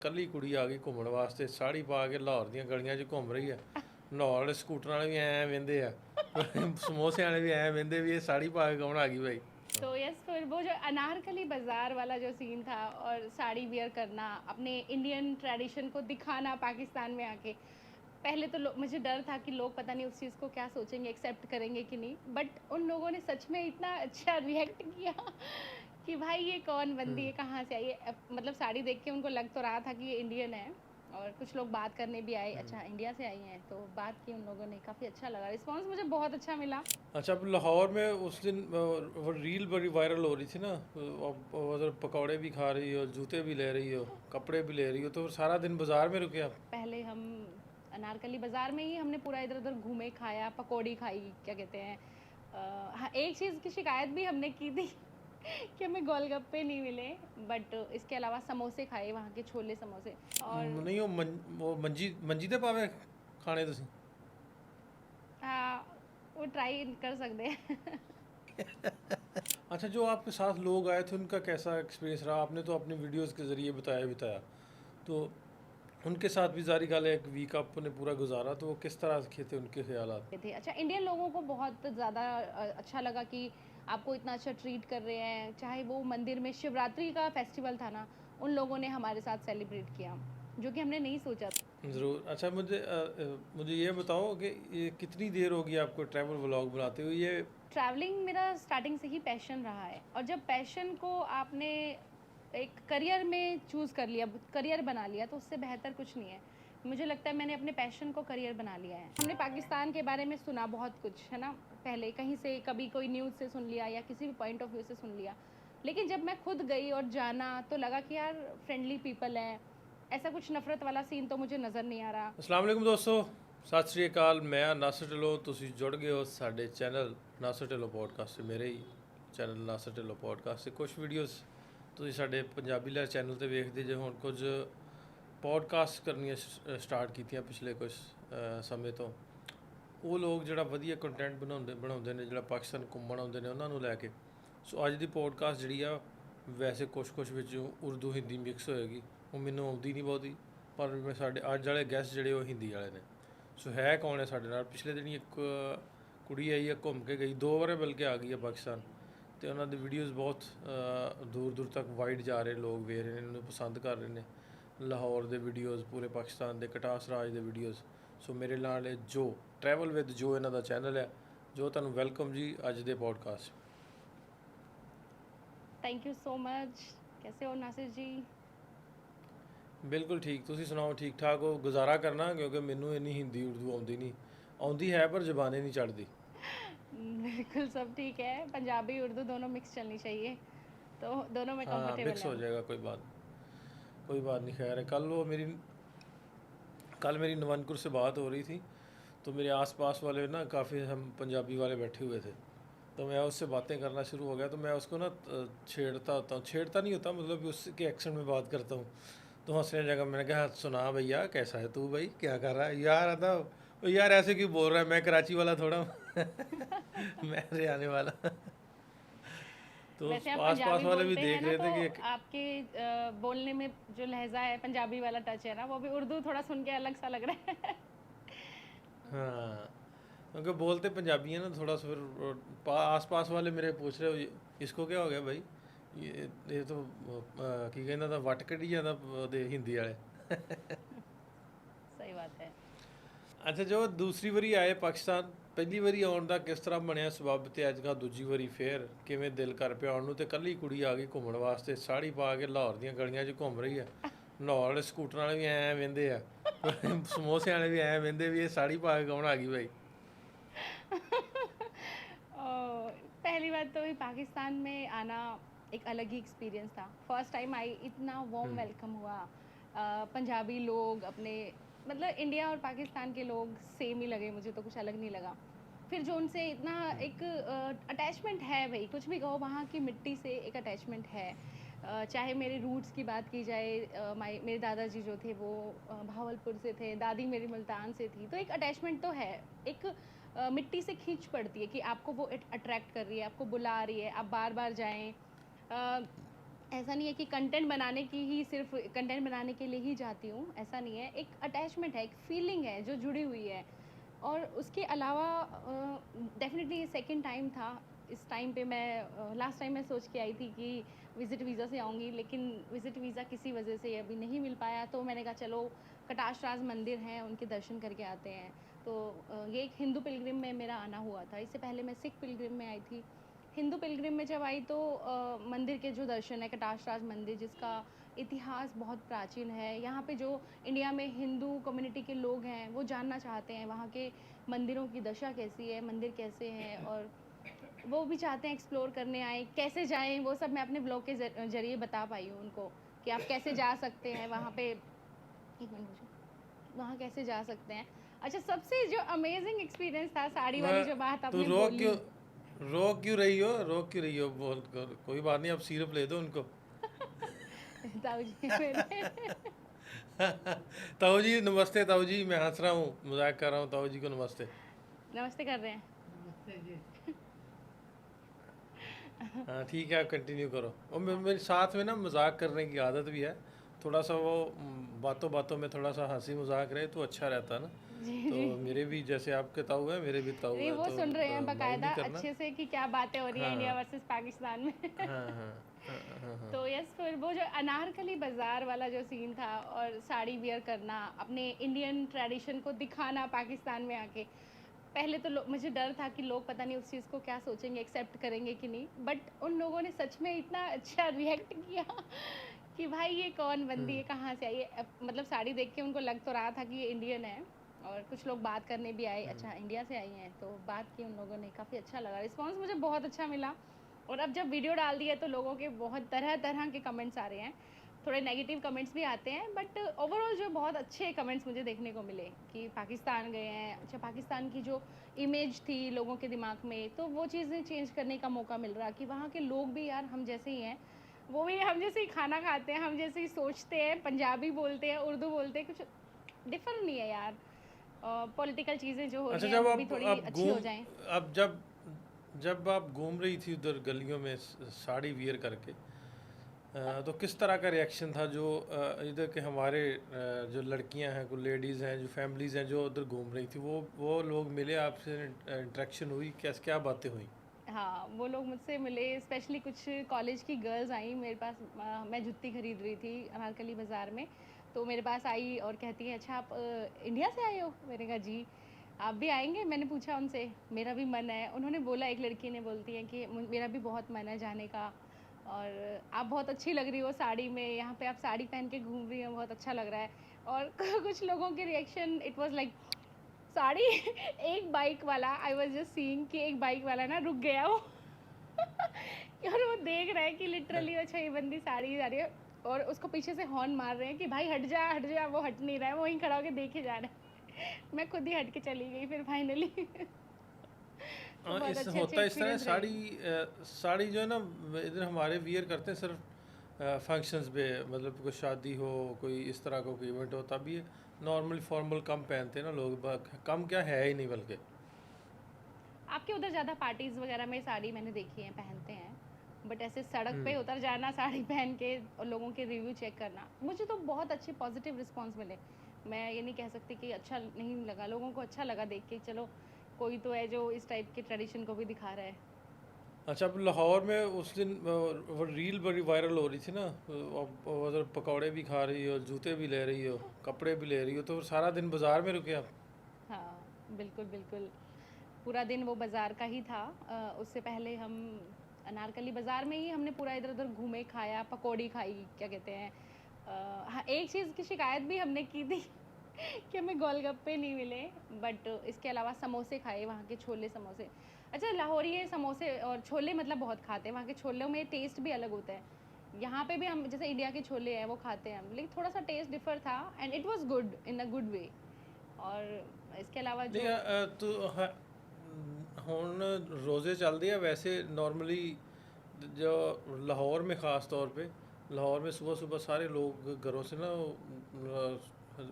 ਕੱਲੀ ਕੁੜੀ ਆ ਗਈ ਘੁੰਮਣ ਵਾਸਤੇ ਸਾੜੀ ਪਾ ਕੇ ਲਾਹੌਰ ਦੀਆਂ ਗਲੀਆਂ 'ਚ ਘੁੰਮ ਰਹੀ ਆ। ਲਾਹੌਰ ਵਾਲੇ ਸਕੂਟਰ ਵਾਲੇ ਵੀ ਐਂ ਵਹਿੰਦੇ ਆ, ਸਮੋਸੇ वाले भी ऐ वहदे भी ये साड़ी पा के कौन आ गई भाई। तो यस, फिर वो जो अनारकली बाजार वाला जो सीन था और साड़ी वियर करना, अपने इंडियन ट्रेडिशन को दिखाना पाकिस्तान में आके, पहले तो मुझे डर था कि लोग पता नहीं उस चीज़ को क्या सोचेंगे, एक्सेप्ट करेंगे कि नहीं, बट उन लोगों ने सच में इतना अच्छा रिएक्ट किया कि भाई ये कौन बंदी है, कहाँ से आई है। मतलब साड़ी देख के उनको लग तो रहा था कि ये इंडियन है, और कुछ लोग बात करने भी आए, अच्छा इंडिया से आई हैं, तो बात की उन लोगों ने, काफ़ी अच्छा लगा, रिस्पॉन्स मुझे बहुत अच्छा मिला। अच्छा, अब लाहौर में उस दिन वो रील बड़ी वायरल हो रही थी ना, अब उधर पकौड़े भी खा रही हो, जूते भी ले रही हो, कपड़े भी ले रही हो, तो सारा दिन बाजार में रुके आप। पहले हम अनारकली बाज़ार में ही हमने पूरा इधर उधर घूमे, खाया, पकौड़ी खाई, क्या कहते हैं, हाँ एक चीज़ की शिकायत भी हमने की थी कि हमें गोलगप्पे नहीं मिले, बट इसके अलावा समोसे खाए, वहाँ के छोले समोसे। और नहीं वो मंजी मंजी दे पावे खाने तुसी। हाँ, वो ट्राई कर सकते हैं। अच्छा, जो आपके साथ लोग आए थे उनका कैसा एक्सपीरियंस रहा? आपने तो अपनी वीडियोस के ज़रिए बताया, तो उनके साथ भी जारी गाल एक वीक आपने पूरा गुजारा, तो वो किस तरह के थे उनके ख्यालात? थे अच्छा, इंडियन लोगों को बहुत ज़्यादा अच्छा लगा कि आपको इतना अच्छा ट्रीट कर रहे हैं। चाहे वो मंदिर में शिवरात्रि का फेस्टिवल था ना, उन लोगों ने हमारे साथ सेलिब्रेट किया, जो कि हमने नहीं सोचा था। ज़रूर। अच्छा, मुझे ये बताओ कि ये कितनी देर होगी आपको ट्रैवल व्लॉग बनाते हुए? ये ट्रैवलिंग मेरा स्टार्टिंग से ही पैशन रहा है, और जब पैशन को आपने एक करियर में चूज़ कर लिया, करियर बना लिया, तो उससे बेहतर कुछ नहीं है। मुझे लगता है मैंने अपने पैशन को करियर बना लिया है। हमने पाकिस्तान के बारे में सुना बहुत कुछ, है ना, पहले कहीं से कभी कोई न्यूज़ से सुन लिया या किसी भी पॉइंट ऑफ व्यू से सुन लिया, लेकिन जब मैं खुद गई और जाना तो लगा कि यार फ्रेंडली पीपल हैं, ऐसा कुछ नफ़रत वाला सीन तो मुझे नज़र नहीं आ रहा। अस्सलाम वालेकुम दोस्तों, सत श्री अकाल। मैं नासर ढिल्लों, ਤੁਸੀਂ जुड़ गए हो साडे चैनल नासर ढिल्लों पॉडकास्ट से। मेरे ही चैनल नासर ढिल्लों पॉडकास्ट से कुछ वीडियोज़ ਤੁਸੀਂ ਸਾਡੇ ਪੰਜਾਬੀ ਲਹਿਰ ਚੈਨਲ ਤੇ ਵੇਖਦੇ ਜੇ। ਹੁਣ ਕੁਝ ਪੋਡਕਾਸਟ ਕਰਨੀਆਂ ਸਟਾਰਟ ਕੀਤੀਆਂ ਪਿਛਲੇ ਕੁਝ ਸਮੇਂ ਤੋਂ। ਉਹ ਲੋਕ ਜਿਹੜਾ ਵਧੀਆ ਕੰਟੈਂਟ ਬਣਾਉਂਦੇ ਨੇ, ਜਿਹੜਾ ਪਾਕਿਸਤਾਨ ਘੁੰਮਣ ਆਉਂਦੇ ਨੇ, ਉਹਨਾਂ ਨੂੰ ਲੈ ਕੇ। ਸੋ ਅੱਜ ਦੀ ਪੋਡਕਾਸਟ ਜਿਹੜੀ ਆ, ਵੈਸੇ ਕੁਛ ਵਿੱਚ ਉਰਦੂ ਹਿੰਦੀ ਮਿਕਸ ਹੋਏਗੀ। ਉਹ ਮੈਨੂੰ ਆਉਂਦੀ ਨਹੀਂ ਬਹੁਤੀ, ਪਰ ਮੈਂ ਸਾਡੇ ਅੱਜ ਵਾਲੇ ਗੈਸਟ ਜਿਹੜੇ ਉਹ ਹਿੰਦੀ ਵਾਲੇ ਨੇ। ਸੋ ਹੈ ਕੌਣ ਹੈ ਸਾਡੇ ਨਾਲ? ਪਿਛਲੇ ਦਿਨ ਇੱਕ ਕੁੜੀ ਆਈ ਹੈ, ਘੁੰਮ ਕੇ ਗਈ, 2 ਵਾਰ ਬਲਕਿ ਆ ਗਈ ਹੈ ਪਾਕਿਸਤਾਨ, ਅਤੇ ਉਹਨਾਂ ਦੀ ਵੀਡੀਓਜ਼ ਬਹੁਤ ਦੂਰ ਦੂਰ ਤੱਕ ਵਾਈਡ ਜਾ ਰਹੇ, ਲੋਕ ਵੇਖ ਰਹੇ ਨੇ, ਇਹਨੂੰ ਪਸੰਦ ਕਰ ਰਹੇ ਨੇ। ਲਾਹੌਰ ਦੇ ਵੀਡੀਓਜ਼, ਪੂਰੇ ਪਾਕਿਸਤਾਨ ਦੇ, ਕਟਾਸ ਰਾਜ ਦੇ ਵੀਡੀਓਜ਼। ਸੋ ਮੇਰੇ ਨਾਲ ਹੈ ਜੋ ਟਰੈਵਲ ਵਿਦ ਜੋ, ਇਹਨਾਂ ਦਾ ਚੈਨਲ ਹੈ। ਜੋ ਤੁਹਾਨੂੰ ਵੈਲਕਮ ਜੀ ਅੱਜ ਦੇ podcast. Thank you so much. कैसे हो नासिर जी? ਬਿਲਕੁਲ ਠੀਕ, ਤੁਸੀਂ ਸੁਣਾਓ? ਠੀਕ ਠਾਕ ਹੋ? ਗੁਜ਼ਾਰਾ ਕਰਨਾ, ਕਿਉਂਕਿ ਮੈਨੂੰ ਇੰਨੀ ਹਿੰਦੀ ਉਰਦੂ ਆਉਂਦੀ ਨਹੀਂ। ਆਉਂਦੀ ਹੈ ਪਰ ਜ਼ਬਾਨੇ ਨਹੀਂ ਚੜ੍ਹਦੀ। बिल्कुल सब ठीक है, पंजाबी उर्दू दोनों मिक्स चलनी चाहिए, तो दोनों में हाँ, कंफर्टेबल मिक्स है हो हम। जाएगा, कोई बात नहीं। खैर है, कल मेरी नवनपुर से बात हो रही थी, तो मेरे आसपास वाले ना काफ़ी हम पंजाबी वाले बैठे हुए थे, तो मैं उससे बातें करना शुरू हो गया। तो मैं उसको ना छेड़ता नहीं होता, मतलब उसके एक्सेंट में बात करता हूँ। तो हंसने जगह मैंने कहा, सुना भैया कैसा है तू, भाई क्या कर रहा है यार? आता यार ऐसे क्यों बोल रहा है, मैं कराची वाला थोड़ा हूँ। मैं हरियाणा वाला। तो वैसे आप आस पास पंजाबी वाले भी बोलते हैं देख ना, रहे तो थे कि आपके बोलने में जो लहजा है, पंजाबी वाला टच है ना, वो भी उर्दू थोड़ा सुन के अलग सा लग रहा है। हाँ, क्योंकि बोलते पंजाबी है ना थोड़ा सा। फिर आस पास वाले मेरे पूछ रहे हो, इसको क्या हो गया भाई? ये तो की कहना था, वट कढ़ी जाता ਉਹਦੇ ਹਿੰਦੀ ਵਾਲੇ। सही बात है। ਅੱਛਾ, ਜੋ ਦੂਸਰੀ ਵਾਰੀ ਆਏ ਪਾਕਿਸਤਾਨ, ਪਹਿਲੀ ਵਾਰੀ ਆਉਣ ਦਾ ਕਿਸ ਤਰ੍ਹਾਂ ਬਣਿਆ ਸਬੱਬ, ਤੇ ਅੱਜ ਕੱਲ੍ਹ ਦੂਜੀ ਵਾਰੀ ਫੇਰ ਕਿਵੇਂ ਦਿਲ ਕਰ ਪਿਆ ਆਉਣ ਨੂੰ? ਤੇ ਕੱਲੀ ਕੁੜੀ ਆ ਗਈ ਘੁੰਮਣ ਵਾਸਤੇ, ਸਾੜੀ ਪਾ ਕੇ ਲਾਹੌਰ ਦੀਆਂ ਗਲੀਆਂ 'ਚ ਘੁੰਮ ਰਹੀ ਆ। ਲਾਹੌਰ ਵਾਲੇ ਸਕੂਟਰ ਵਾਲੇ ਵੀ ਐਂ ਵਹਿੰਦੇ ਆ, ਸਮੋਸੇ ਵਾਲੇ ਵੀ ਐਂ ਵਹਿੰਦੇ ਵੀ ਇਹ ਸਾੜੀ ਪਾ ਕੇ ਕੌਣ ਆ ਗਈ ਭਾਈ। पहली बात तो पाकिस्तान में आना एक अलग ही एक्सपीरियंस था। फर्स्ट टाइम आई, इतना वार्म वेलकम हुआ। पंजाबी लोग अपने, मतलब इंडिया और पाकिस्तान के लोग सेम ही लगे मुझे, तो कुछ अलग नहीं लगा। फिर जो उनसे इतना एक अटैचमेंट है, भाई कुछ भी कहो, वहाँ की मिट्टी से एक अटैचमेंट है। चाहे मेरे रूट्स की बात की जाए, मेरे दादाजी जो थे वो भावलपुर से थे, दादी मेरी मुल्तान से थी, तो एक अटैचमेंट तो है। एक मिट्टी से खींच पड़ती है कि आपको वो अट्रैक्ट कर रही है, आपको बुला रही है, आप बार बार जाएं। ऐसा नहीं है कि कंटेंट बनाने की ही सिर्फ कंटेंट बनाने के लिए ही जाती हूँ, ऐसा नहीं है। एक अटैचमेंट है, एक फीलिंग है जो जुड़ी हुई है। और उसके अलावा डेफ़िनेटली ये सेकंड टाइम था। इस टाइम पे मैं लास्ट टाइम मैं सोच के आई थी कि विज़िट वीज़ा से आऊँगी, लेकिन विज़िट वीज़ा किसी वजह से अभी नहीं मिल पाया, तो मैंने कहा चलो कटाश राज मंदिर हैं, उनके दर्शन करके आते हैं। तो ये एक हिंदू पिलग्रिम में मेरा आना हुआ था। इससे पहले मैं सिख पिलग्रिम में आई थी। हिंदू पिलग्रिम में जब आई तो मंदिर के जो दर्शन है, कटाश राज मंदिर जिसका इतिहास बहुत प्राचीन है, यहाँ पे जो इंडिया में हिंदू कम्युनिटी के लोग हैं वो जानना चाहते हैं वहाँ के मंदिरों की दशा कैसी है, मंदिर कैसे हैं, और वो भी चाहते हैं एक्सप्लोर करने आए, कैसे जाएं, वो सब मैं अपने ब्लॉग के जरिए बता पाई हूँ उनको कि आप कैसे जा सकते हैं वहाँ पे। एक मिनट मुझे, वहाँ कैसे जा सकते हैं। अच्छा, सबसे जो अमेजिंग एक्सपीरियंस था, साड़ी मैं वाली जो बात तू आपने बोली। रोक क्यों रही हो, रोक क्यों रही हो, बोल कर कोई बात नहीं, आप सिरप ले दो उनको। ताऊ जी मेरे ताऊ जी नमस्ते, ताऊ जी मैं हंस रहा हूँ, मजाक कर रहा हूँ, ताऊ जी को नमस्ते। नमस्ते कर रहे हैं। हाँ ठीक है, आप कंटिन्यू करो। और मेरे साथ में ना मजाक करने की आदत भी है, थोड़ा सा वो बातों बातों में थोड़ा सा हंसी मजाक रहे तो अच्छा रहता है ना। जी तो जी। मेरे भी जैसे आपके ताऊ हैं, मेरे भी ताऊ नहीं, हैं, वो तो सुन रहे हैं माइंड बकायदा नहीं करना। अच्छे से कि क्या बातें हो रही है इंडिया हाँ वर्सेस पाकिस्तान में। हाँ हाँ हाँ हाँ हाँ। तो यस, फिर वो जो अनारकली बाजार वाला जो सीन था और साड़ी वियर करना, अपने इंडियन ट्रेडिशन को दिखाना पाकिस्तान में आके, पहले तो मुझे डर था कि लोग पता नहीं उस चीज़ को क्या सोचेंगे, एक्सेप्ट करेंगे कि नहीं, बट उन लोगों ने सच में इतना अच्छा रिएक्ट किया कि भाई ये कौन बंदी है, कहाँ से आई है। मतलब साड़ी देख के उनको लग तो रहा था कि ये इंडियन है, और कुछ लोग बात करने भी आए, अच्छा इंडिया से आई हैं, तो बात की उन लोगों ने, काफ़ी अच्छा लगा, रिस्पॉन्स मुझे बहुत अच्छा मिला। और अब जब वीडियो डाल दी है तो लोगों के बहुत तरह तरह के कमेंट्स आ रहे हैं, थोड़े नेगेटिव कमेंट्स भी आते हैं, बट ओवरऑल जो बहुत अच्छे कमेंट्स मुझे देखने को मिले कि पाकिस्तान गए हैं, अच्छा पाकिस्तान की जो इमेज थी लोगों के दिमाग में, तो वो चीज़ें चेंज करने का मौका मिल रहा कि वहाँ के लोग भी यार हम जैसे ही हैं, वो भी हम जैसे ही खाना खाते हैं, हम जैसे ही सोचते हैं, पंजाबी बोलते हैं, उर्दू बोलते हैं, कुछ डिफर नहीं है यार। पॉलिटिकल चीज़ें जो हो अच्छा, रही हैं जब वो भी थोड़ी आप अच्छी हो जाएं। अब जब आप घूम रही थी उधर गलियों में साड़ी वियर करके, तो किस तरह का रिएक्शन था जो इधर के हमारे जो लड़कियां हैं, कोई लेडीज़ हैं, जो फैमिलीज़ हैं जो उधर घूम रही थी, वो लोग मिले आपसे, इंटरेक्शन हुई, क्या बातें हुई? हाँ, वो लोग मुझसे मिले, स्पेशली कुछ कॉलेज की गर्ल्स आई मेरे पास। मैं जुत्ती खरीद रही थी अनारकली बाज़ार में, तो मेरे पास आई और कहती है अच्छा आप इंडिया से आए हो? मैंने कहा जी। आप भी आएंगे? मैंने पूछा उनसे, मेरा भी मन है। उन्होंने बोला, एक लड़की ने बोलती है कि मेरा भी बहुत मन है जाने का, और आप बहुत अच्छी लग रही हो साड़ी में, यहाँ पे आप साड़ी पहन के घूम रही हो, बहुत अच्छा लग रहा है। और कुछ लोगों के reaction it was like sari एक बाइक वाला, आई वाज जस्ट सीइंग कि एक बाइक वाला ना रुक गया वो और वो देख रहा है कि लिटरली अच्छा ये बंदी साड़ी जा रही है, और उसको पीछे से हॉर्न मार रहे हैं कि भाई हट जा हट जा, वो हट नहीं रहा है, वो वहीं खड़ा होकर देखे जा रहा है मैं खुद ही हट के चली गई फिर फाइनली तो बहुत इस अच्छे अच्छे होता इस तरह है, एक्सपीरियंस रहे। साड़ी जो है ना, इधर हमारे वियर करते हैं सिर्फ फंक्शंस पे, मतलब कोई शादी हो, कोई इस तरह का कोई इवेंट हो, तब ये नॉर्मली फॉर्मल कम पहनते हैं ना लोग, कम क्या है ही नहीं बल्कि। आपके उधर ज़्यादा पार्टीज़ वगैरह में साड़ी मैंने देखी है, पहनते हैं, बट ऐसे सड़क पे हम्म। उतर जाना साड़ी पहन के और लोगों के रिव्यू चेक करना, मुझे तो बहुत अच्छे पॉजिटिव रिस्पांस मिले। मैं ये नहीं कह सकती कि अच्छा नहीं लगा, लोगों को अच्छा लगा देख के, चलो कोई तो है जो इस टाइप के ट्रेडिशन को भी दिखा रहा है। अच्छा, अब लाहौर में उस दिन वो रील बड़ी वायरल हो रही थी ना, अब उधर पकौड़े भी खा रही हो, जूते भी ले रही हो, कपड़े भी ले रही हो, तो सारा दिन बाजार में रुके आप? हाँ, बिल्कुल बिल्कुल, पूरा दिन वो बाज़ार का ही था। उससे पहले हम अनारकली बाज़ार में ही हमने पूरा इधर उधर घूमे, खाया, पकौड़ी खाई, क्या कहते हैं। हाँ, एक चीज़ की शिकायत भी हमने की थी कि हमें गोलगप्पे नहीं मिले, बट इसके अलावा समोसे खाए, वहाँ के छोले समोसे। अच्छा, लाहौरी ये समोसे और छोले मतलब बहुत खाते हैं, वहाँ के छोलों में टेस्ट भी अलग होता है। यहाँ पे भी हम जैसे इंडिया के छोले हैं वो खाते हैं हम, लेकिन थोड़ा सा टेस्ट डिफर था, and it was good in a good way. और इसके अलावा नहीं, जो ਹੁਣ रोज़े चलते हैं वैसे नॉर्मली, जो लाहौर में ख़ास तौर पे, लाहौर में सुबह सुबह सारे लोग घरों से ना,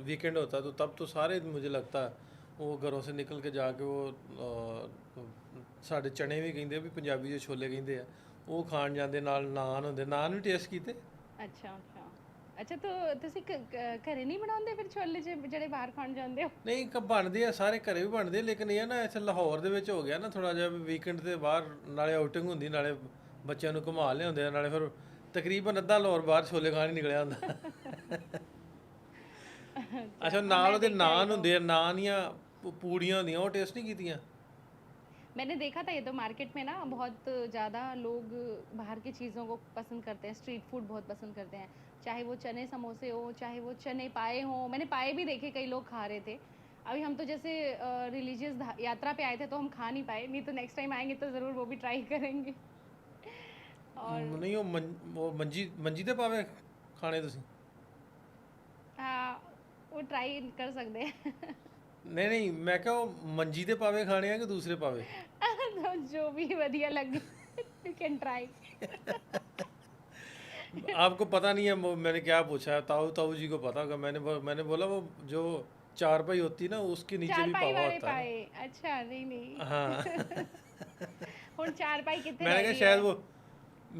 वीकेंड होता है तो तब तो सारे मुझे लगता है वो घरों से निकल के जाके वो साढ़े चने भी कहते भी पंजाबी जो छोले कहते हैं, ਉਹ ਖਾਣ ਜਾਂਦੇ, ਨਾਲ ਨਾਨ ਹੁੰਦੇ, ਨਾਨ ਵੀ ਟੇਸਟ ਕੀਤੇ। ਅੱਛਾ ਅੱਛਾ ਅੱਛਾ, ਤਾਂ ਤੁਸੀਂ ਘਰੇ ਨਹੀਂ ਬਣਾਉਂਦੇ ਫਿਰ ਛੋਲੇ ਜਿਹੜੇ ਬਾਹਰ ਖਾਣ ਜਾਂਦੇ ਹੋ? ਨਹੀਂ ਬਣਦੇ ਆ ਸਾਰੇ, ਘਰੇ ਵੀ ਬਣਦੇ, ਲੇਕਿਨ ਇਹ ਨਾ ਇੱਥੇ ਲਾਹੌਰ ਦੇ ਵਿੱਚ ਹੋ ਗਿਆ ਨਾ ਥੋੜਾ ਜਿਹਾ, ਵੀਕਐਂਡ ਤੇ ਬਾਹਰ ਨਾਲੇ ਆਊਟਿੰਗ ਹੁੰਦੀ, ਨਾਲੇ ਬੱਚਿਆਂ ਨੂੰ ਘੁਮਾ ਲਿਆਉਂਦੇ ਆ, ਨਾਲੇ ਫਿਰ ਤਕਰੀਬਨ ਅੱਧਾ ਲਾਹੌਰ ਬਾਹਰ ਛੋਲੇ ਖਾਣ ਹੀ ਨਿਕਲਿਆ ਹੁੰਦਾ। ਅੱਛਾ, ਨਾਲ ਉਹਦੇ ਨਾਨ ਹੁੰਦੇ ਆ, ਨਾਨ ਜਾਂ ਪੂੜੀਆਂ ਹੁੰਦੀਆਂ, ਉਹ ਟੇਸਟ ਨਹੀਂ ਕੀਤੀਆਂ? मैंने देखा था ये तो मार्केट में ना बहुत ज़्यादा लोग बाहर की चीज़ों को पसंद करते हैं, स्ट्रीट फूड बहुत पसंद करते हैं, चाहे वो चने समोसे हो, चाहे वो चने पाए हों। मैंने पाए भी देखे, कई लोग खा रहे थे। अभी हम तो जैसे रिलीजियस यात्रा पे आए थे तो हम खा नहीं पाए, नहीं तो नेक्स्ट टाइम आएंगे तो ज़रूर वो भी ट्राई करेंगे। और ਨਹੀਂ ਉਹ ਮੰਜੀ ਮੰਜੀ ਦੇ ਪਾਵੇ ਖਾਣੇ ਤੁਸੀਂ? हाँ, वो ट्राई कर सकते हैं। ਨਹੀਂ ਨਹੀਂ, ਮੈਂ ਕਿਹਾ ਉਹ ਮੰਜੀ ਦੇ ਪਾਵੇ ਖਾਣੇ ਆ ਕਿ ਦੂਸਰੇ ਪਾਵੇ? तो जो भी बढ़िया लगे यू कैन ट्राई। आपको पता नहीं है मैंने क्या पूछा है, ताऊ ताऊ जी को पता होगा। मैंने बोला वो जो चारपाई होती है ना, उसके नीचे भी चारपाई पावा वाले होता है। पाए, अच्छा नहीं नहीं। हाँ। ਹੁਣ ਚਾਰਪਾਈ ਕਿੱਥੇ मैंने ਰਹਿ कहा ਗਈ शायद ਹੈ? वो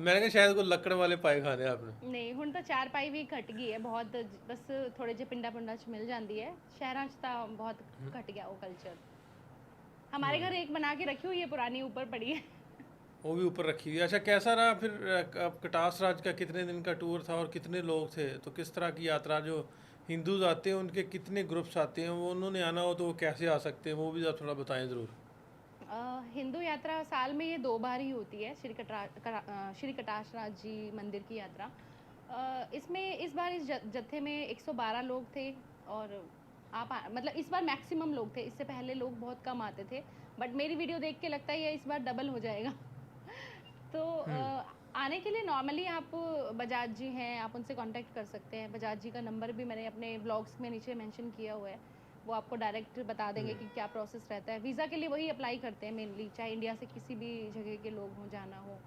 मैंने कहा शायद वो लकड़ वाले पाए खाने आपने। ਨਹੀਂ, ਹੁਣ ਤਾਂ ਚਾਰਪਾਈ ਵੀ ਘਟ ਗਈ ਹੈ ਬਹੁਤ, ਬਸ ਥੋੜੇ ਜਿਹੇ ਪਿੰਡਾਂ 'ਚ ਮਿਲ ਜਾਂਦੀ ਹੈ, ਸ਼ਹਿਰਾਂ 'ਚ ਤਾਂ ਬਹੁਤ ਘਟ ਗਿਆ ਉਹ ਕਲਚਰ। हमारे घर एक बना के रखी हुई है पुरानी, ऊपर पड़ी है। वो भी ऊपर रखी हुई है। अच्छा, कैसा रहा फिर अब कटास राज का कितने दिन का टूर था और कितने लोग थे? तो किस तरह की यात्रा, जो हिंदूज आते हैं उनके कितने ग्रुप्स आते हैं, वो उन्होंने आना हो तो वो कैसे आ सकते हैं, वो भी आप थोड़ा बताएं ज़रूर। हिंदू यात्रा साल में ये 2 बार ही होती है, श्री कटाश राज जी मंदिर की यात्रा। इसमें इस बार इस जत्थे में 112 लोग थे, और मतलब इस बार मैक्सिमम लोग थे, इससे पहले लोग बहुत कम आते थे, बट मेरी वीडियो देख के लगता है ये इस बार डबल हो जाएगा। तो आने के लिए नॉर्मली आप बजाज जी हैं, आप उनसे कांटेक्ट कर सकते हैं। बजाज जी का नंबर भी मैंने अपने व्लॉग्स में नीचे मेंशन किया हुआ है, वो आपको डायरेक्ट बता देंगे कि क्या प्रोसेस रहता है। वीज़ा के लिए वही अप्लाई करते हैं मेनली, चाहे इंडिया से किसी भी जगह के लोग हों, जाना हो।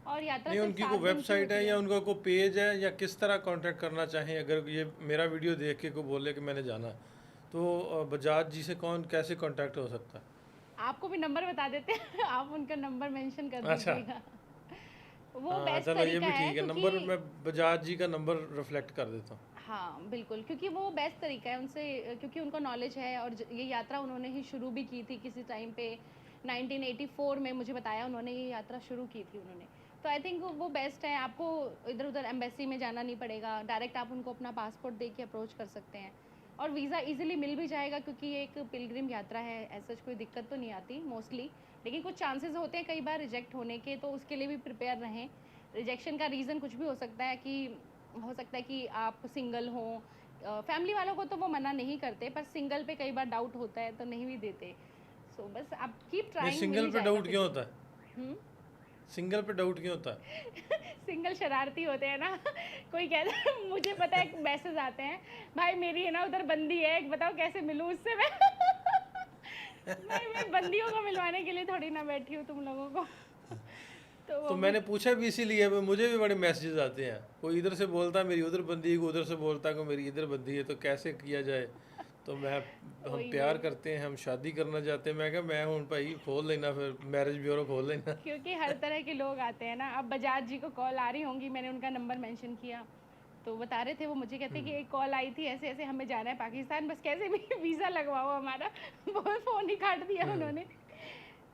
और यात्रा नहीं, सिर्फ उनकी 7 कोई दिन की वेबसाइट है होती या उनका कोई पेज है, या किस तरह कांटेक्ट करना चाहें? अगर ये मेरा वीडियो देख के कोई बोले कि मैंने जाना, तो बजाज जी से कौन कैसे कांटेक्ट हो सकता है? आपको भी नंबर बता देते हैं। आप उनका नंबर मेंशन कर अच्छा। दीजिएगा। वो हाँ बेस्ट चलो, ये तरीका भी है ठीक है, नंबर क्योंकि मैं बजाज जी का नंबर रिफ्लेक्ट कर देता हूँ। हाँ बिल्कुल, क्योंकि वो बेस्ट तरीका है उनसे, क्योंकि उनको नॉलेज है, और ये यात्रा उन्होंने ही शुरू भी की थी किसी टाइम पे, 1984 में मुझे बताया उन्होंने ये यात्रा शुरू की थी उन्होंने। तो आई थिंक वो बेस्ट है, आपको इधर उधर एम्बेसी में जाना नहीं पड़ेगा, डायरेक्ट आप उनको अपना पासपोर्ट दे के अप्रोच कर सकते हैं, और वीज़ा इजीली मिल भी जाएगा, क्योंकि ये एक पिलग्रिम यात्रा है, ऐसा कोई दिक्कत तो नहीं आती मोस्टली, लेकिन कुछ चांसेस होते हैं कई बार रिजेक्ट होने के, तो उसके लिए भी प्रिपेयर रहें। रिजेक्शन का रीज़न कुछ भी हो सकता है कि आप सिंगल हों, फैमिली वालों को तो वो मना नहीं करते, पर सिंगल पे कई बार डाउट होता है तो नहीं भी देते। सो बस आप कीप ट्राइंग। सिंगल पे डाउट क्यों होता है? सिंगल पे डाउट क्यों होता है? सिंगल शरारती होते हैं ना। कोई कहता है, मुझे पता है मैसेज आते हैं, भाई मेरी है ना उधर बंदी है, बताओ कैसे मिलूँ उससे मैं। मैं बंदियों को मिलवाने के लिए थोड़ी ना बैठी हूँ तुम लोगों को। तो मैंने पूछा भी इसीलिए, मुझे भी बड़े मैसेजेस आते हैं, कोई इधर से बोलता है मेरी उधर बंदी है, कोई उधर से बोलता है कि मेरी इधर बंदी है, तो कैसे किया जाए? तो हम प्यार करते हैं, हम शादी करना चाहते हैं। मैं कहा मैं हूँ भाई, खोल लेना, फिर मैरिज ब्यूरो खोल लेना। क्योंकि हर तरह के लोग आते हैं ना। अब बजाज जी को कॉल आ रही होंगी, मैंने उनका नंबर मेंशन किया तो बता रहे थे, वो मुझे कहते कि एक कॉल आई थी, ऐसे ऐसे हमें जाना है पाकिस्तान, बस कैसे भी वीज़ा लगवाओ हमारा। वो फ़ोन ही काट दिया उन्होंने।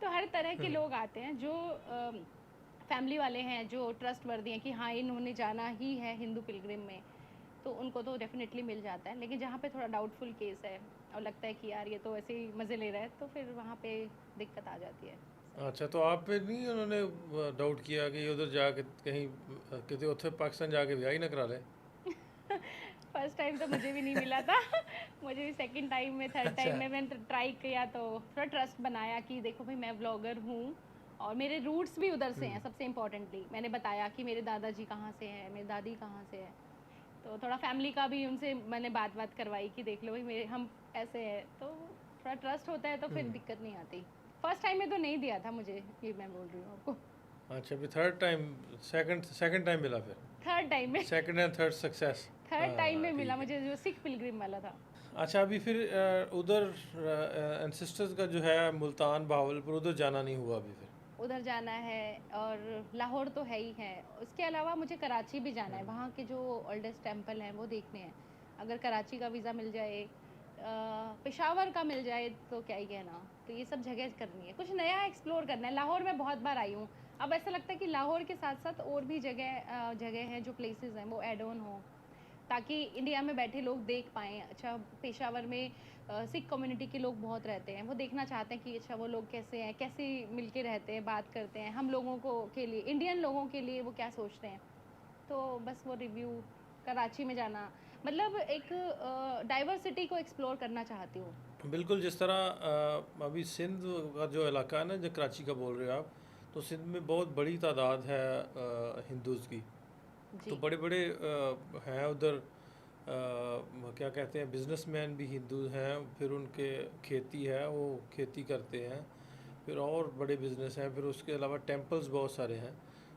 तो हर तरह के लोग आते हैं, जो फैमिली वाले हैं, जो ट्रस्ट वर्दी हैं कि हाँ इन्होंने जाना ही है हिंदू पिलग्रिम में, तो उनको तो डेफिनेटली मिल जाता है। लेकिन जहाँ पे थोड़ा डाउटफुल केस है और लगता है कि यार ये तो ऐसे ही मज़े ले रहा है, तो फिर वहाँ पे दिक्कत आ जाती है। अच्छा, तो आप पे नहीं उन्होंने डाउट किया कि उधर जाके कहीं किसी उत्तर पाकिस्तान जाके ब्याह ही ना करा ले? फर्स्ट टाइम तो मुझे भी नहीं मिला था। मुझे भी सेकंड टाइम में, थर्ड टाइम में मैंने ट्राई किया, तो थोड़ा ट्रस्ट बनाया कि देखो भाई मैं ब्लॉगर हूँ और मेरे रूट्स भी उधर से हैं। सबसे इम्पोर्टेंटली मैंने बताया कि मेरे दादाजी कहाँ से हैं, मेरी दादी कहाँ से है, तो थोड़ा फैमिली का भी उनसे मैंने बात करवाई कि देख लो भाई मेरे हम ऐसे हैं, तो थोड़ा ट्रस्ट होता है तो फिर दिक्कत नहीं आती। फर्स्ट टाइम में तो नहीं दिया था मुझे, ये मैं बोल रही हूँ आपको। अच्छा, फिर थर्ड टाइम, सेकंड टाइम मिला? फिर थर्ड टाइम में, second and third success third time में मिला मुझे, जो सिख पिलग्रिम वाला था। अच्छा, अभी फिर उधर एंसेस्टर्स का जो है मुल्तान, बहावलपुर, उधर जाना नहीं हुआ अभी? फिर उधर जाना है, और लाहौर तो है ही है। उसके अलावा मुझे कराची भी जाना है, वहाँ के जो ओल्डेस्ट टेम्पल हैं वो देखने हैं। अगर कराची का वीज़ा मिल जाए, पेशावर का मिल जाए तो क्या ही कहना। तो ये सब जगह करनी है, कुछ नया एक्सप्लोर करना है। लाहौर में बहुत बार आई हूँ, अब ऐसा लगता है कि लाहौर के साथ साथ और भी जगह हैं, जो प्लेसेस हैं वो ऐड ऑन हो, ताकि इंडिया में बैठे लोग देख पाएँ। अच्छा, पेशावर में सिख कम्युनिटी के लोग बहुत रहते हैं, वो देखना चाहते हैं कि अच्छा वो लोग कैसे हैं, कैसे मिल के रहते हैं, बात करते हैं, हम लोगों को के लिए, इंडियन लोगों के लिए वो क्या सोचते हैं। तो बस वो रिव्यू, कराची में जाना, मतलब एक डाइवर्सिटी को एक्सप्लोर करना चाहती हूँ। बिल्कुल, जिस तरह अभी सिंध का जो इलाका है ना, जो कराची का बोल रहे हो आप, तो सिंध में बहुत बड़ी तादाद है हिंदूज़ की। तो जी। बड़े बड़े हैं उधर, क्या कहते हैं, बिजनेसमैन भी हिंदू हैं, फिर उनके खेती है, वो खेती करते हैं, फिर और बड़े बिजनेस हैं, फिर उसके अलावा टेम्पल्स बहुत सारे हैं।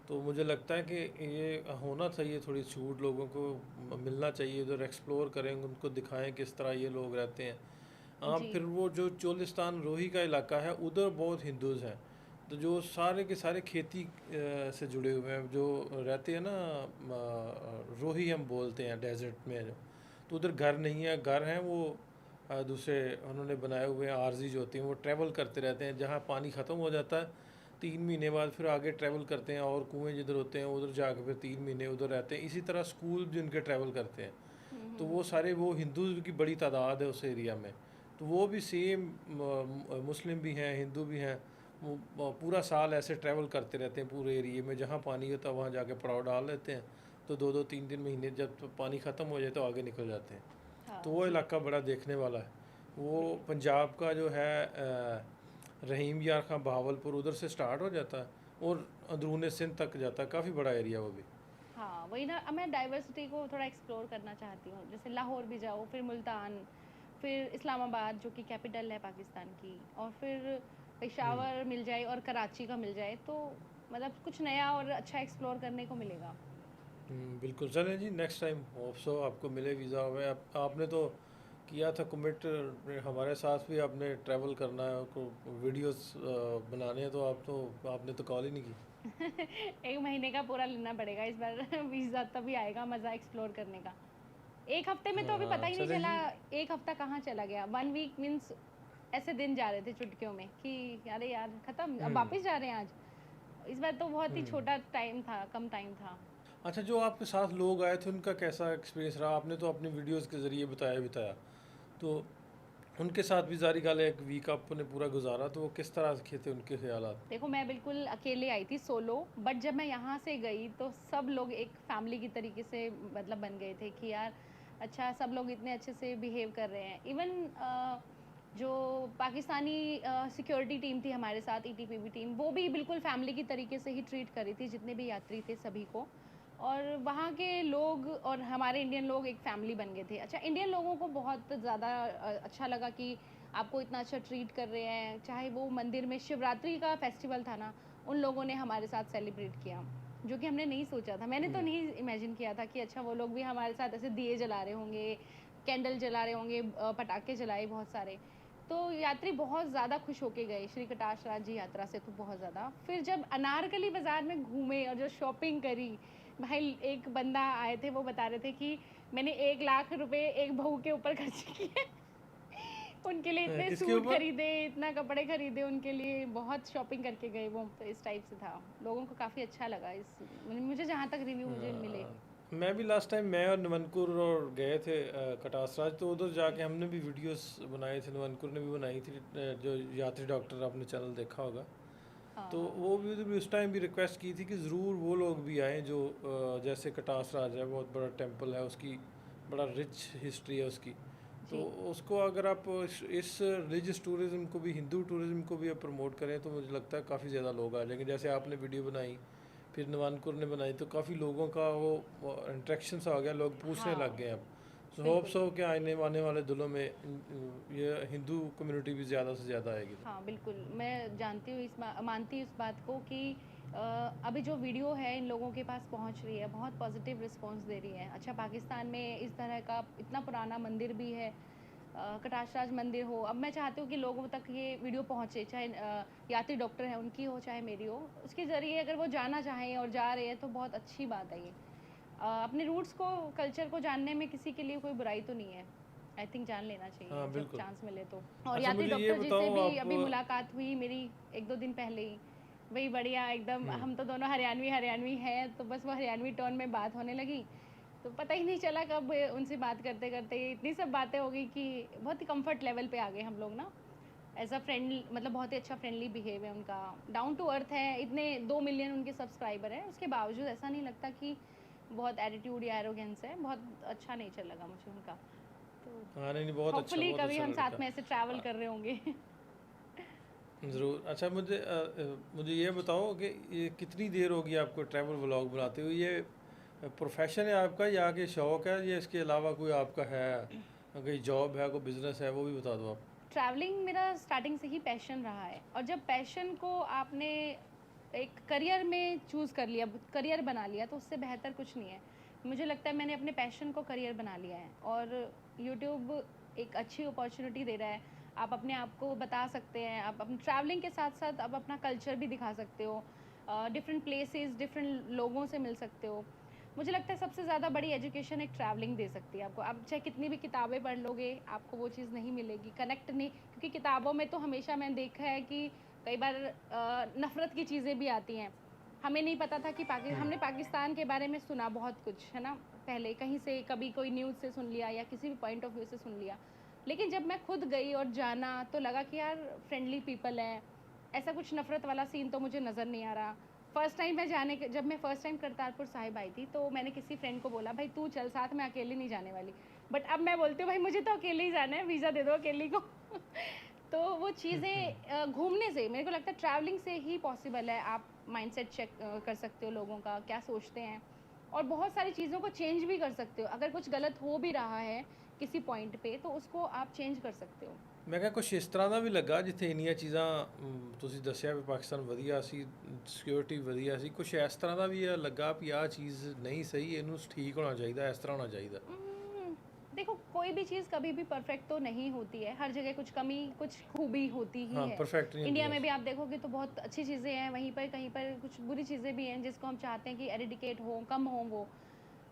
तो मुझे लगता है कि ये होना चाहिए, थोड़ी छूट लोगों को मिलना चाहिए, उधर एक्सप्लोर करें, उनको दिखाएं किस तरह ये लोग रहते हैं। हाँ, जी। फिर वो जो चोलिस्तान रोही का इलाका है, उधर बहुत हिंदूज़ हैं, तो जो सारे के सारे खेती से जुड़े हुए हैं, जो रहते हैं ना, रोही हम बोलते हैं डेजर्ट में जो, तो उधर घर नहीं है, घर हैं वो दूसरे उन्होंने बनाए हुए हैं, आरजी जो होती हैं, वो ट्रैवल करते रहते हैं, जहाँ पानी ख़त्म हो जाता है 3 महीने बाद फिर आगे ट्रैवल करते हैं, और कुएँ जिधर होते हैं उधर जाकर फिर 3 महीने उधर रहते हैं। इसी तरह स्कूल जिनके ट्रैवल करते हैं, तो वो सारे वो हिंदूज़ की बड़ी तादाद है उस एरिया में। तो वो भी सेम, मुस्लिम भी हैं, हिंदू भी हैं, वो पूरा साल ऐसे ट्रैवल करते रहते हैं पूरे एरिए में, जहाँ पानी होता है वहाँ जाके पड़ाव डाल लेते हैं। तो 2-2 3-3 महीने जब तो पानी ख़त्म हो जाए तो आगे निकल जाते हैं। हाँ तो वो जी। इलाका बड़ा देखने वाला है। वो बिल्कुल। पंजाब का जो है रहीम यार खां बहावलपुर, उधर से स्टार्ट हो जाता है और अंदरूनी सिंध तक जाता है, काफ़ी बड़ा एरिया वो भी। हाँ वही ना, अब मैं डाइवर्सिटी को थोड़ा एक्सप्लोर करना चाहती हूँ। जैसे लाहौर भी जाओ, फिर मुल्तान, फिर इस्लामाबाद जो कि कैपिटल है पाकिस्तान की, और फिर पेशावर मिल जाए और कराची का मिल जाए, तो मतलब कुछ नया और अच्छा एक्सप्लोर करने को मिलेगा। बिल्कुल, चलें जी, नेक्स्ट टाइम होप सो आपको मिले वीज़ा। हुए आपने तो किया था कमिट हमारे साथ भी, आपने ट्रैवल करना है, आपको वीडियोस बनाने हैं, तो आपने तो कॉल ही नहीं की। 1 महीने का पूरा लेना पड़ेगा इस बार वीज़ा, तभी आएगा मज़ा एक्सप्लोर करने का। 1 हफ्ते में तो हाँ अभी पता हाँ, ही नहीं चलें चला, जी। 1 हफ्ता कहाँ चला गया। 1 वीक मीन्स ऐसे दिन जा रहे थे चुटकियों में कि अरे यार खत्म, अब हम्म वापस जा रहे हैं आज। इस बार तो बहुत ही हम्म छोटा टाइम था, कम टाइम था। अच्छा, जो आपके साथ लोग आए थे उनका कैसा एक्सपीरियंस रहा? आपने तो अपनी वीडियोस के ज़रिए बताया, तो उनके साथ भी जारी गाल एक वीक आपने पूरा गुजारा, तो वो किस तरह के थे उनके ख्यालात? देखो मैं बिल्कुल अकेले आई थी, सोलो, बट जब मैं यहाँ से गई तो सब लोग एक फैमिली की तरीके से मतलब बन गए थे कि यार अच्छा, सब लोग इतने अच्छे से बिहेव कर रहे हैं। इवन जो पाकिस्तानी सिक्योरिटी टीम थी हमारे साथ, ईटीपीबी टीम, वो भी बिल्कुल फैमिली की तरीके से ही ट्रीट कर रही थी जितने भी यात्री थे सभी को। और वहाँ के लोग और हमारे इंडियन लोग एक फैमिली बन गए थे। अच्छा, इंडियन लोगों को बहुत ज़्यादा अच्छा लगा कि आपको इतना अच्छा ट्रीट कर रहे हैं। चाहे वो मंदिर में शिवरात्रि का फेस्टिवल था ना, उन लोगों ने हमारे साथ सेलिब्रेट किया, जो कि हमने नहीं सोचा था। मैंने तो हम्म नहीं इमेजिन किया था कि अच्छा वो लोग भी हमारे साथ ऐसे दिए जला रहे होंगे, कैंडल जला रहे होंगे, पटाखे जलाए बहुत सारे। तो यात्री बहुत ज़्यादा खुश होके गए श्री कटाश राज जी यात्रा से, तो बहुत ज़्यादा। फिर जब अनारकली बाज़ार में घूमे और जो शॉपिंग करी, भाई एक बंदा आए थे, वो बता रहे थे कि मैंने 1 लाख रुपए एक बहू के ऊपर खर्च किए। उनके लिए इतने किसके सूट ऊपर? खरीदे, इतना कपड़े खरीदे उनके लिए, बहुत शॉपिंग करके गए वो। तो इस टाइप से था, लोगों को काफ़ी अच्छा लगा। इस मुझे जहाँ तक रिव्यू मुझे मिले। मैं भी लास्ट टाइम मैं और नवनकुर और गए थे कटासराज, तो उधर जाके हमने भी वीडियोस बनाए थे, नवनकुर ने भी बनाई थी, जो यात्री डॉक्टर, आपने चैनल देखा होगा। हाँ तो हाँ। वो भी उधर भी उस टाइम भी रिक्वेस्ट की थी कि ज़रूर वो लोग भी आएँ जो जैसे कटासराज है, बहुत बड़ा टेम्पल है, उसकी बड़ा रिच हिस्ट्री है उसकी। तो जी। उसको अगर आप इस रिलीजियस टूरिज़्म को भी, हिंदू टूरिज़्म को भी आप प्रमोट करें, तो मुझे लगता है काफ़ी ज़्यादा लोग आ जाएंगे। जैसे आपने वीडियो बनाई, फिर नवानकुर ने बनाई, तो काफ़ी लोगों का वो इंट्रैक्शन सा हो गया, लोग पूछने लग हाँ गए अब। सो होप बिल्कुल। सो कि आने वाले दिनों में ये हिंदू कम्युनिटी भी ज़्यादा से ज़्यादा आएगी। हाँ बिल्कुल, मैं जानती हूँ मानती हूँ इस बात को कि अभी जो वीडियो है इन लोगों के पास पहुँच रही है, बहुत पॉजिटिव रिस्पांस दे रही है। अच्छा, पाकिस्तान में इस तरह का इतना पुराना मंदिर भी है, कटाशराज मंदिर हो, अब मैं चाहती हूँ कि लोगों तक ये वीडियो पहुँचे, चाहे यात्री डॉक्टर हैं उनकी हो चाहे मेरी हो, उसके ज़रिए अगर वो जाना चाहें और जा रहे हैं तो बहुत अच्छी बात है ये। अपने रूट्स को, कल्चर को जानने में किसी के लिए कोई बुराई तो नहीं है। आई थिंक जान लेना चाहिए हाँ जब बिल्कुल। चांस मिले तो। और अच्छा यात्री मुझे ये डॉक्टर जी से बताओ भी आप। अभी मुलाकात हुई मेरी 1-2 दिन पहले ही। वही बढ़िया एकदम, हम्म, हम तो दोनों हरियाणवी हैं, तो बस वो हरियाणवी टोन में बात होने लगी। तो पता ही नहीं चला कब उनसे बात करते-करते इतनी सब बातें हो गई कि बहुत ही कम्फर्ट लेवल पे आ गए हम लोग ना। एज़ अ फ्रेंड, मतलब बहुत ही अच्छा फ्रेंडली बिहेव है उनका, डाउन टू अर्थ है, इतने 2 मिलियन उनके सब्सक्राइबर हैं, उसके बावजूद ऐसा नहीं लगता कि बहुत एटीट्यूड या एरोगेंस है, बहुत अच्छा नेचर लगा मुझे उनका। तो हाँ नहीं नहीं, होपफुली बहुत कभी अच्छा हम साथ लड़का। में ऐसे ट्रैवल कर रहे होंगे। ज़रूर। अच्छा मुझे ये बताओ कि ये कितनी देर होगी आपको ट्रैवल व्लॉग बनाते हुए? ये प्रोफेशन है आपका या कि शौक है, या इसके अलावा कोई आपका है, कोई जॉब है, कोई बिजनेस है, वो भी बता दो आप। ट्रैवलिंग मेरा स्टार्टिंग से ही पैशन रहा है, और जब पैशन को आपने एक करियर में चूज़ कर लिया, करियर बना लिया, तो उससे बेहतर कुछ नहीं है। मुझे लगता है मैंने अपने पैशन को करियर बना लिया है, और यूट्यूब एक अच्छी अपॉर्चुनिटी दे रहा है। आप अपने आप को बता सकते हैं, आप अपने ट्रैवलिंग के साथ साथ आप अपना कल्चर भी दिखा सकते हो, डिफरेंट प्लेसेस, डिफरेंट लोगों से मिल सकते हो। मुझे लगता है सबसे ज़्यादा बड़ी एजुकेशन एक ट्रैवलिंग दे सकती है आपको। आप चाहे कितनी भी किताबें पढ़ लोगे, आपको वो चीज़ नहीं मिलेगी, कनेक्ट नहीं, क्योंकि किताबों में तो हमेशा मैंने देखा है कि कई बार नफ़रत की चीज़ें भी आती हैं। हमें नहीं पता था कि हमने पाकिस्तान के बारे में सुना बहुत कुछ, है ना? पहले कहीं से कभी कोई न्यूज़ से सुन लिया या किसी भी पॉइंट ऑफ व्यू से सुन लिया। लेकिन जब मैं खुद गई और जाना तो लगा कि यार फ्रेंडली पीपल हैं, ऐसा कुछ नफ़रत वाला सीन तो मुझे नज़र नहीं आ रहा। जब मैं फ़र्स्ट टाइम करतारपुर साहिब आई थी, तो मैंने किसी फ्रेंड को बोला, भाई तू चल साथ, मैं अकेले नहीं जाने वाली। बट अब मैं बोलती हूँ भाई मुझे तो अकेले ही जाना है, वीज़ा दे दो अकेली को। तो वो चीज़ें घूमने से, मेरे को लगता है ट्रैवलिंग से ही पॉसिबल है। आप माइंडसेट चेक कर सकते हो, लोगों का क्या सोचते हैं, और बहुत सारी चीज़ों को चेंज भी कर सकते हो। अगर कुछ गलत हो भी रहा है किसी पॉइंट पे, तो उसको आप चेंज कर सकते हो। मैं ਕਿਹਾ ਕੁਛ ਇਸ ਤਰ੍ਹਾਂ ਦਾ ਵੀ ਲੱਗਾ ਜਿੱਥੇ ਇੰਨੀਆਂ ਚੀਜ਼ਾਂ ਤੁਸੀਂ ਦੱਸਿਆ ਵੀ ਪਾਕਿਸਤਾਨ ਵਧੀਆ ਸੀ, ਸਿਕਿਉਰਿਟੀ ਵਧੀਆ ਸੀ, ਕੁਛ ਇਸ ਤਰ੍ਹਾਂ ਦਾ ਵੀ ਇਹ ਲੱਗਾ ਵੀ ਆਹ ਚੀਜ਼ ਨਹੀਂ ਸਹੀ, ਇਹਨੂੰ ਠੀਕ ਹੋਣਾ ਚਾਹੀਦਾ, ਇਸ ਤਰ੍ਹਾਂ ਹੋਣਾ ਚਾਹੀਦਾ? उम्म, देखो कोई भी चीज़ कभी भी परफेक्ट तो नहीं होती है, हर जगह कुछ कमी कुछ खूबी होती ही हाँ है। परफेक्ट नहीं इंडिया होती में है। भी आप देखोगे तो बहुत अच्छी चीज़ें हैं, वहीं पर कहीं पर कुछ बुरी चीज़ें भी हैं जिसको हम चाहते हैं कि एरिडिकेट हो, कम हो वो।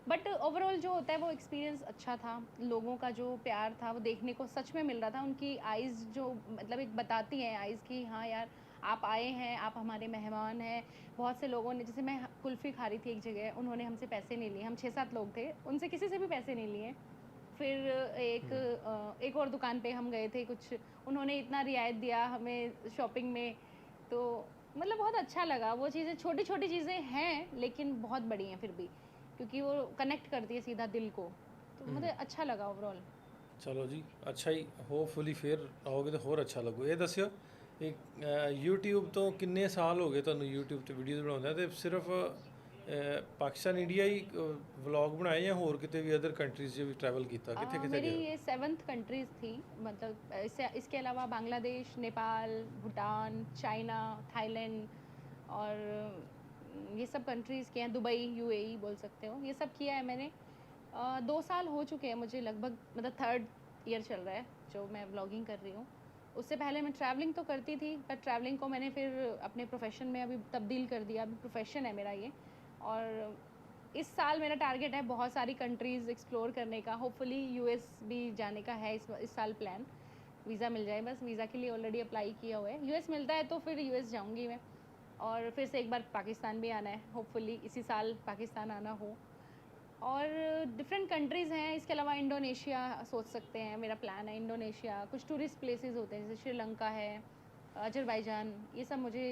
बट ओवरऑल जो होता है वो एक्सपीरियंस अच्छा था, लोगों का जो प्यार था वो देखने को सच में मिल रहा था, उनकी आइज़ जो मतलब एक बताती हैं आइज़ की, हाँ यार आप आए हैं, आप हमारे मेहमान हैं। बहुत से लोगों ने, जैसे मैं कुल्फ़ी खा रही थी एक जगह, उन्होंने हमसे पैसे नहीं लिए, हम 6-7 लोग थे, उनसे किसी से भी पैसे नहीं लिए। फिर एक और दुकान पे हम गए थे, कुछ उन्होंने इतना रियायत दिया हमें शॉपिंग में, तो मतलब बहुत अच्छा लगा। वो चीज़ें, छोटी-छोटी चीज़ें हैं लेकिन बहुत बड़ी हैं फिर भी, क्योंकि वो कनेक्ट करती है सीधा दिल को। तो मुझे अच्छा लगा ओवरऑल। ਚਲੋ ਜੀ, ਅੱਛਾ ਹੀ, ਹੋਪਫੁਲੀ ਫਿਰ ਆਓਗੇ ਤਾਂ ਹੋਰ ਅੱਛਾ ਲੱਗੂ। ਇਹ ਦੱਸਿਓ ਇੱਕ YouTube ਤੋਂ ਕਿੰਨੇ ਸਾਲ ਹੋ ਗਏ ਤੁਹਾਨੂੰ YouTube ਤੇ ਵੀਡੀਓਜ਼ ਬਣਾਉਂਦਿਆਂ, ਤੇ ਸਿਰਫ ਪਾਕਿਸਤਾਨ ਇੰਡੀਆ ही ਵਲੌਗ ਬਣਾਏ ਜਾਂ ਹੋਰ ਕਿਤੇ ਵੀ ਅਦਰ ਕੰਟਰੀਜ਼ 'ਚ ਵੀ ਟਰੈਵਲ ਕੀਤਾ, ਕਿੱਥੇ ਕਿੱਥੇ मेरी गए हो? ये 7th कंट्रीज़ थी, मतलब इसके अलावा बांग्लादेश, नेपाल, भूटान, चाइना, थाईलैंड, और ये सब कंट्रीज़ किए हैं, दुबई, यूएई बोल सकते हो, ये सब किया है मैंने। 2 साल हो चुके हैं मुझे लगभग, मतलब 3rd ईयर चल रहा है जो मैं व्लॉगिंग कर रही हूँ। उससे पहले मैं ट्रैवलिंग तो करती थी, पर ट्रैवलिंग को मैंने फिर अपने प्रोफेशन में अभी तब्दील कर दिया, अभी प्रोफेशन है मेरा ये। और इस साल मेरा टारगेट है बहुत सारी कंट्रीज़ एक्सप्लोर करने का, होपफुली यूएस भी जाने का है इस साल प्लान। वीज़ा मिल जाए बस, वीज़ा के लिए ऑलरेडी अप्लाई किया हुआ है, यूएस मिलता है तो फिर यूएस जाऊंगी मैं। और फिर से एक बार पाकिस्तान भी आना है, होपफुली इसी साल पाकिस्तान आना हो। और डिफरेंट कंट्रीज़ हैं, इसके अलावा इंडोनेशिया सोच सकते हैं, मेरा प्लान है इंडोनेशिया। कुछ टूरिस्ट प्लेसेस होते हैं जैसे श्रीलंका है, अजरबैजान, ये सब मुझे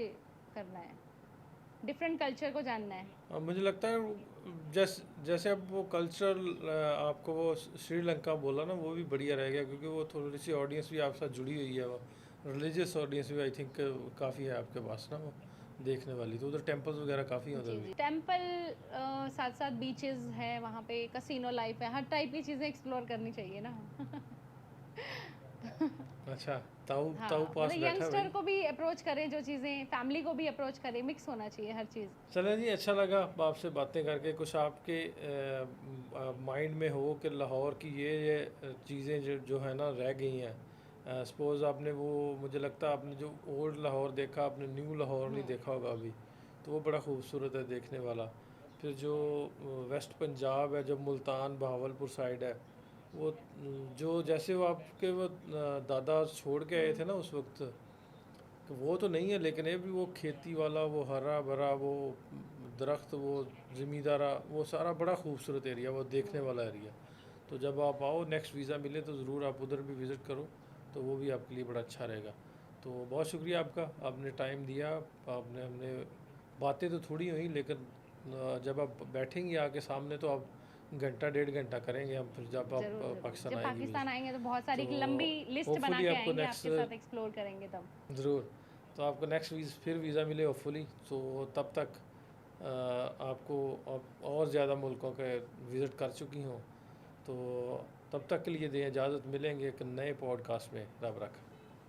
करना है, डिफरेंट कल्चर को जानना है। मुझे लगता है जैसे अब वो कल्चरल आपको वो श्रीलंका बोला ना, वो भी बढ़िया रहेगा, क्योंकि वो थोड़ी सी ऑडियंस भी आपके साथ जुड़ी हुई है, वो रिलीजियस ऑडियंस भी आई थिंक काफ़ी है आपके पास ना, वो देखने वाली, तो उधर टेम्पल्स वगैरह काफ़ी हैं उधर जी भी। जी, टेम्पल, साथ साथ बीचेस हैं वहाँ पे, कसिनो लाइफ है, हर टाइप की चीज़ें एक्सप्लोर करनी चाहिए ना। अच्छा, ताऊ हाँ, ताऊ पास मतलब बैठा है यंगस्टर भाई। को भी अप्रोच करें जो चीज़ें, फैमिली को भी अप्रोच करें, मिक्स होना चाहिए हर चीज़। चलें जी, अच्छा लगा आपसे बातें करके। कुछ आपके माइंड में हो कि लाहौर की ये चीज़ें जो जो है ना रह गई हैं। सपोज़ आपने वो, मुझे लगता है आपने जो ओल्ड लाहौर देखा, आपने न्यू लाहौर नहीं देखा होगा अभी, तो वो बड़ा खूबसूरत है देखने वाला। फिर जो वेस्ट पंजाब है, जो मुल्तान बहावलपुर साइड है, वो जो जैसे वो आपके वो दादा छोड़ के आए थे ना उस वक्त, तो वो तो नहीं है, लेकिन ये भी वो खेती वाला, वो हरा भरा, वो दरख्त, वो ज़मींदारा, वो सारा बड़ा खूबसूरत एरिया, वो देखने वाला एरिया। तो जब आप आओ, नेक्स्ट वीज़ा मिले तो ज़रूर आप उधर भी विज़िट करो, तो वो भी आपके लिए बड़ा अच्छा रहेगा। तो बहुत शुक्रिया आपका, आपने टाइम दिया। आपने हमने बातें तो थोड़ी हुई, लेकिन जब आप बैठेंगे आके सामने तो आप घंटा 1.5 घंटा करेंगे हम, फिर जब आप ज़रूर, ज़रूर। पाकिस्तान जब आएंगी पाकिस्तान विज़िट। आएँगे तो बहुत सारी तो एक लंबी लिस्ट बना होपफुली के आपको आएँगे, नेक्स्ट, आपके साथ एक्सप्लोर करेंगे तब। ज़रूर, तो आपको नेक्स्ट फिर वीज़ा मिले होपफुली। तो तब तक आपको आप और ज़्यादा मुल्कों के विज़िट कर चुकी हों, तो तब तक के लिए दें इजाज़त। मिलेंगे एक नए पॉडकास्ट में। रब रख।